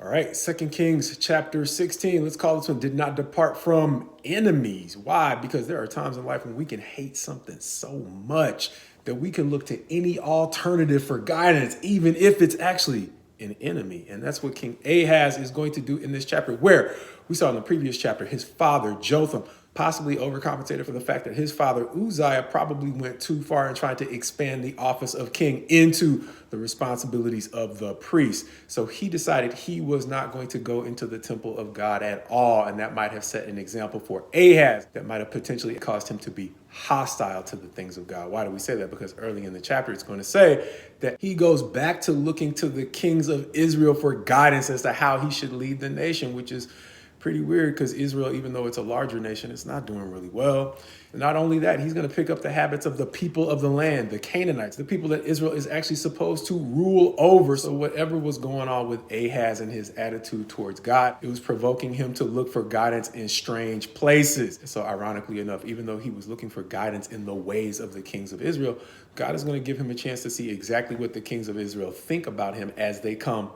All right, 2 Kings chapter 16. Let's call this one did not depart from enemies. Why? Because there are times in life when we can hate something so much that we can look to any alternative for guidance, even if it's actually an enemy. And that's what King Ahaz is going to do in this chapter, where we saw in the previous chapter, his father, Jotham, possibly overcompensated for the fact that his father Uzziah probably went too far in trying to expand the office of king into the responsibilities of the priest. So he decided he was not going to go into the temple of God at all. And that might have set an example for Ahaz that might have potentially caused him to be hostile to the things of God. Why do we say that? Because early in the chapter, it's going to say that he goes back to looking to the kings of Israel for guidance as to how he should lead the nation, which is pretty weird because Israel, even though it's a larger nation, it's not doing really well. And not only that, he's going to pick up the habits of the people of the land, the Canaanites, the people that Israel is actually supposed to rule over. So whatever was going on with Ahaz and his attitude towards God, it was provoking him to look for guidance in strange places. So ironically enough, even though he was looking for guidance in the ways of the kings of Israel, God is going to give him a chance to see exactly what the kings of Israel think about him as they come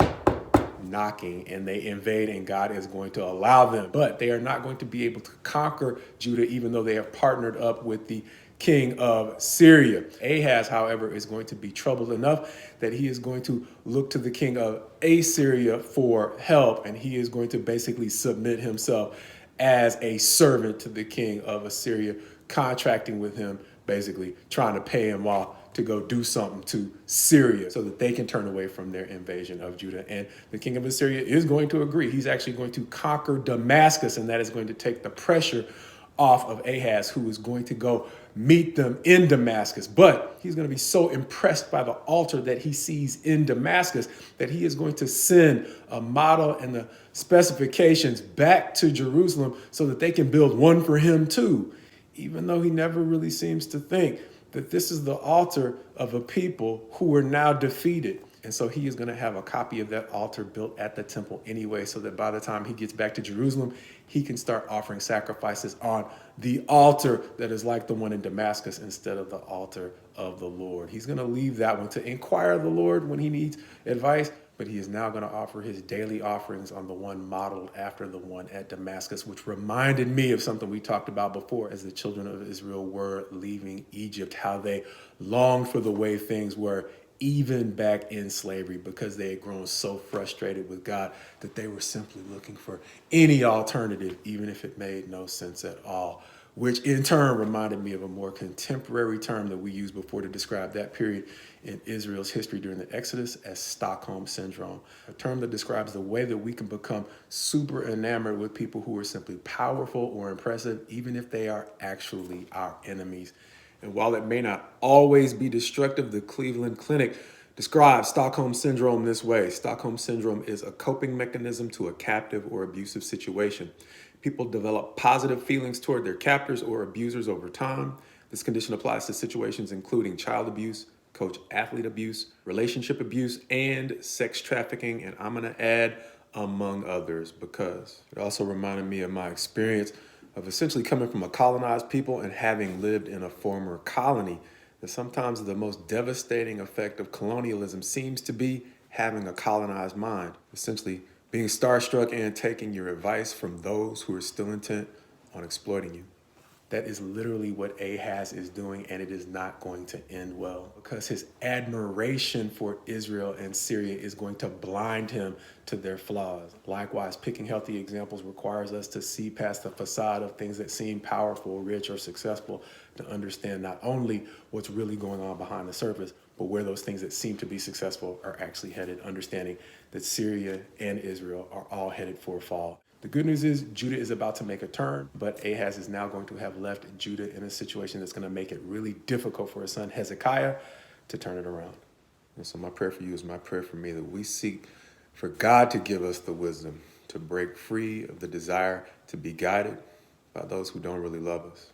knocking and they invade, and God is going to allow them. But they are not going to be able to conquer Judah, even though they have partnered up with the king of Syria. Ahaz, however, is going to be troubled enough that he is going to look to the king of Assyria for help, and he is going to basically submit himself as a servant to the king of Assyria, contracting with him, basically trying to pay him off to go do something to Syria so that they can turn away from their invasion of Judah. And the king of Assyria is going to agree. He's actually going to conquer Damascus, and that is going to take the pressure off of Ahaz, who is going to go meet them in Damascus. But he's going to be so impressed by the altar that he sees in Damascus that he is going to send a model and the specifications back to Jerusalem so that they can build one for him too, even though he never really seems to think that this is the altar of a people who are now defeated. And so he is going to have a copy of that altar built at the temple anyway, so that by the time he gets back to Jerusalem, he can start offering sacrifices on the altar that is like the one in Damascus instead of the altar of the Lord. He's going to leave that one to inquire of the Lord when he needs advice, but he is now going to offer his daily offerings on the one modeled after the one at Damascus, which reminded me of something we talked about before as the children of Israel were leaving Egypt, how they longed for the way things were even back in slavery, because they had grown so frustrated with God that they were simply looking for any alternative, even if it made no sense at all, which in turn reminded me of a more contemporary term that we used before to describe that period in Israel's history during the Exodus as Stockholm Syndrome, a term that describes the way that we can become super enamored with people who are simply powerful or impressive, even if they are actually our enemies. And while it may not always be destructive, the Cleveland Clinic describes Stockholm Syndrome this way. Stockholm Syndrome is a coping mechanism to a captive or abusive situation. People develop positive feelings toward their captors or abusers over time. This condition applies to situations including child abuse, coach-athlete abuse, relationship abuse, and sex trafficking. And I'm going to add among others, because it also reminded me of my experience of essentially coming from a colonized people and having lived in a former colony, that sometimes the most devastating effect of colonialism seems to be having a colonized mind, essentially being starstruck and taking your advice from those who are still intent on exploiting you. That is literally what Ahaz is doing, and it is not going to end well, because his admiration for Israel and Syria is going to blind him to their flaws. Likewise, picking healthy examples requires us to see past the facade of things that seem powerful, rich, or successful, to understand not only what's really going on behind the surface, but where those things that seem to be successful are actually headed, understanding that Syria and Israel are all headed for a fall. The good news is Judah is about to make a turn, but Ahaz is now going to have left Judah in a situation that's going to make it really difficult for his son Hezekiah to turn it around. And so my prayer for you is my prayer for me, that we seek for God to give us the wisdom to break free of the desire to be guided by those who don't really love us.